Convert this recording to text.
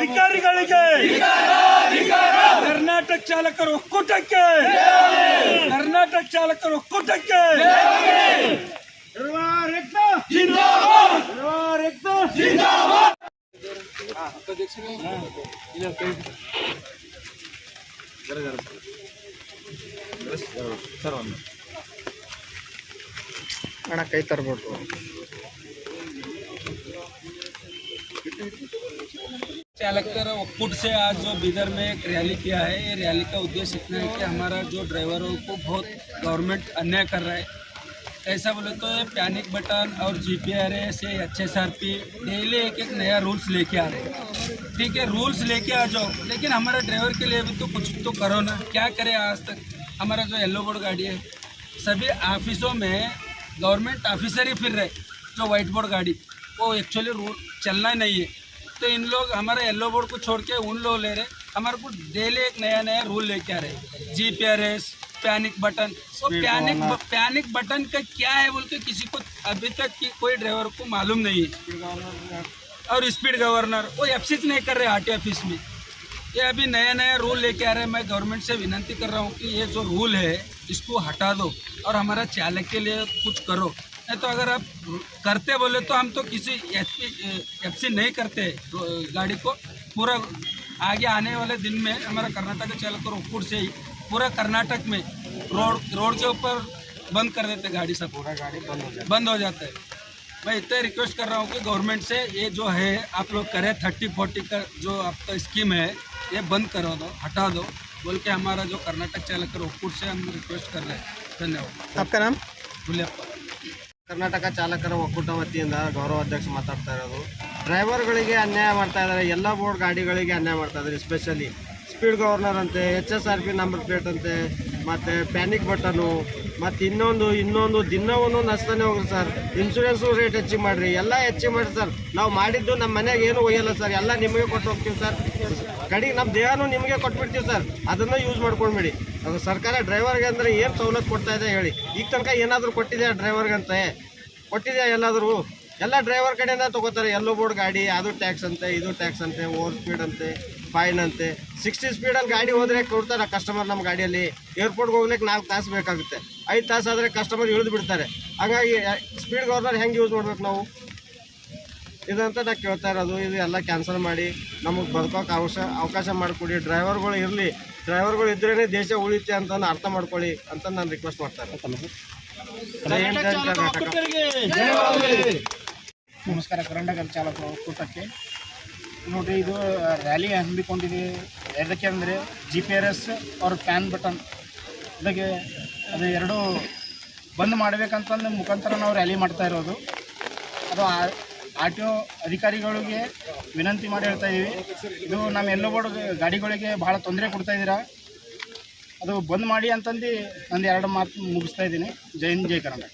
ಅಧಿಕಾರಿಗಳಿಗೆ ಕರ್ನಾಟಕ ಚಾಲಕರ ಒಕ್ಕೂಟಕ್ಕೆ अಣ್ಣ ಕೈ ತರಬೇಕು। चालकर ऑक्कूट से आज जो बीदर में एक रैली किया है, ये रैली का उद्देश्य इतना है कि हमारा जो ड्राइवरों को बहुत गवर्नमेंट अन्याय कर रहा है। कैसा बोले तो ये पैनिक बटन और GPRS से HSRP डेली एक नया रूल्स लेके आ रहे हैं। ठीक है, रूल्स लेके आ जाओ, लेकिन हमारा ड्राइवर के लिए भी तो कुछ तो करो ना। क्या करे, आज तक हमारा जो येलो बोर्ड गाड़ी है, सभी ऑफिसों में गवर्नमेंट ऑफिसर ही फिर रहे, जो वाइट बोर्ड गाड़ी वो एक्चुअली रूल चलना नहीं है। तो इन लोग हमारा येलो बोर्ड को छोड़ के उन लोग ले रहे, हमारे को डेली एक नया रूल लेके आ रहे। GPRS, पैनिक बटन, वो पैनिक बटन का क्या है बोल के किसी को अभी तक कोई ड्राइवर को मालूम नहीं है। और स्पीड गवर्नर वो एफसीज नहीं कर रहे RTO ऑफिस में। ये अभी नया रूल लेके आ रहे हैं। मैं गवर्नमेंट से विनती कर रहा हूँ कि ये जो रूल है इसको हटा दो और हमारा चालक के लिए कुछ करो। नहीं तो अगर आप करते बोले तो हम तो किसी एफसी नहीं करते गाड़ी को। पूरा आगे आने वाले दिन में हमारा कर्नाटक चालक ऑक्कूट से ही पूरा कर्नाटक में रोड के ऊपर बंद कर देते गाड़ी, सब पूरा गाड़ी बंद हो जाता है। मैं इतना रिक्वेस्ट कर रहा हूँ कि गवर्नमेंट से ये जो है आप लोग करें 30-40 का जो आपका स्कीम है ये बंद करो दो, हटा दो बोल के हमारा जो कर्नाटक चालक ऑक्कूट से हम रिक्वेस्ट कर रहे हैं। धन्यवाद। आपका नाम? गुलियप्ಪ। ಕರ್ನಾಟಕ ಚಾಲಕರ ಒಕ್ಕೂಟ ವತಿಯಿಂದ ಗೌರವಾಧ್ಯಕ್ಷ ಮಾತಾಡ್ತಾ ಇರೋದು। ಡ್ರೈವರ್ಗಳಿಗೆ ಅನ್ಯಾಯ ಮಾಡ್ತಾ ಇದ್ದಾರೆ, ಎಲ್ಲ ಬೋರ್ಡ್ ಗಾಡಿಗಳಿಗೆ ಅನ್ಯಾಯ ಮಾಡ್ತಾ ಇದ್ದಾರೆ। ಸ್ಪೆಷಲಿ ಸ್ಪೀಡ್ ಗವರ್ನರ್ ಅಂತೆ, HSRP ನಂಬರ್ ಪ್ಲೇಟ್ ಅಂತೆ, ಮತ್ತು ಪ್ಯಾನಿಕ್ ಬಟನು, ಮತ್ತು ಇನ್ನೊಂದು ದಿನ ಒಂದೊಂದು ಹಚ್ತಾನೆ ಹೋಗ್ರಿ ಸರ್। ಇನ್ಶೂರೆನ್ಸು ರೇಟ್ ಹೆಚ್ಚಿಗೆ ಮಾಡಿರಿ, ಎಲ್ಲ ಹೆಚ್ಚಿಗೆ ಮಾಡಿ ಸರ್। ನಾವು ಮಾಡಿದ್ದು ನಮ್ಮ ಮನೆಗೆ ಏನು ಒಯ್ಯಲ್ಲ ಸರ್, ಎಲ್ಲ ನಿಮಗೆ ಕೊಟ್ಟು ಹೋಗ್ತೀವಿ ಸರ್। ಕಡೆಗೆ ನಮ್ಮ ದೇಹನೂ ನಿಮಗೆ ಕೊಟ್ಬಿಡ್ತೀವಿ ಸರ್, ಅದನ್ನು ಯೂಸ್ ಮಾಡ್ಕೊಂಡ್ಬಿಡಿ। ಅದು ಸರ್ಕಾರ ಡ್ರೈವರ್ಗೆ ಅಂದರೆ ಏನು ಸವಲತ್ತು ಕೊಡ್ತಾ ಇದೆ ಹೇಳಿ? ಈಗ ತನಕ ಏನಾದರೂ ಕೊಟ್ಟಿದೆ ಡ್ರೈವರ್ಗಂತೆ? ಕೊಟ್ಟಿದೆ ಎಲ್ಲಾದರೂ? ಎಲ್ಲ ಡ್ರೈವರ್ ಕಡೆಯಿಂದ ತೊಗೋತಾರೆ। ಎಲ್ಲೋ ಬೋರ್ಡ್ ಗಾಡಿ ಅದು ಟ್ಯಾಕ್ಸ್ ಅಂತೆ, ಇದು ಟ್ಯಾಕ್ಸ್ ಅಂತೆ, ಓವರ್ ಸ್ಪೀಡ್ ಅಂತೆ, ಫೈನ್ ಅಂತೆ। 60 ಸ್ಪೀಡಲ್ಲಿ ಗಾಡಿ ಹೋದರೆ ಕೊಡ್ತಾರೆ ಕಸ್ಟಮರ್ ನಮ್ಮ ಗಾಡಿಯಲ್ಲಿ। ಏರ್ಪೋರ್ಟ್ಗೆ ಹೋಗ್ಲಿಕ್ಕೆ 4 ತಾಸು ಬೇಕಾಗುತ್ತೆ, 5 ತಾಸು ಆದರೆ ಕಸ್ಟಮರ್ ಇಳಿದು ಬಿಡ್ತಾರೆ। ಹಾಗಾಗಿ ಸ್ಪೀಡ್ ಗವರ್ನರ್ ಹೆಂಗೆ ಯೂಸ್ ಮಾಡ್ಬೇಕು ನಾವು? ಇದಂತ ನಾ ಕೇಳ್ತಾ ಇರೋದು। ಇದು ಎಲ್ಲ ಕ್ಯಾನ್ಸಲ್ ಮಾಡಿ ನಮಗೆ ಬದುಕೋಕೆ ಅವಕಾಶ ಮಾಡಿಕೊಡಿ। ಡ್ರೈವರ್ಗಳು ಇರಲಿ, ಡ್ರೈವರ್ಗಳು ಇದ್ರೇ ದೇಶ ಉಳಿತೆ ಅಂತ ಅರ್ಥ ಮಾಡ್ಕೊಳ್ಳಿ ಅಂತ ನಾನು ರಿಕ್ವೆಸ್ಟ್ ಮಾಡ್ತಾ ಇರೋದು। ನಮಸ್ಕಾರ, ಕರ್ನಾಟಕ ಚಾಲಕರ ಒಕ್ಕೂಟಕ್ಕೆ ನೋಡಿರಿ, ಇದು ರ್ಯಾಲಿ ಹಮ್ಮಿಕೊಂಡಿದೆ। ಯಾವುದಕ್ಕೆ ಅಂದರೆ GPRS और ಫ್ಯಾನ್ ಬಟನ್ ಇದಕ್ಕೆ ಅದು ಎರಡೂ ಬಂದ್ ಮಾಡಬೇಕಂತಂದು ಮುಖಾಂತರ ನಾವು ರ್ಯಾಲಿ ಮಾಡ್ತಾ ಇರೋದು। ಅದು RTO ಅಧಿಕಾರಿಗಳಿಗೆ ವಿನಂತಿ ಮಾಡಿ ಹೇಳ್ತಾ ಇದ್ದೀವಿ, ಇದು ನಮ್ಮ ಎಲ್ಲೋ ಬೋರ್ಡ್ ಗಾಡಿಗಳಿಗೆ ಭಾಳ ತೊಂದರೆ ಕೊಡ್ತಾ ಇದ್ದೀರಾ, ಅದು ಬಂದ್ ಮಾಡಿ ಅಂತಂದು ಒಂದು 2 ಮಾತು ಮುಗಿಸ್ತಾ ಇದ್ದೀನಿ। ಜೈ ಹಿಂದ್, ಜೈ ಕರ್ನಾಟಕ।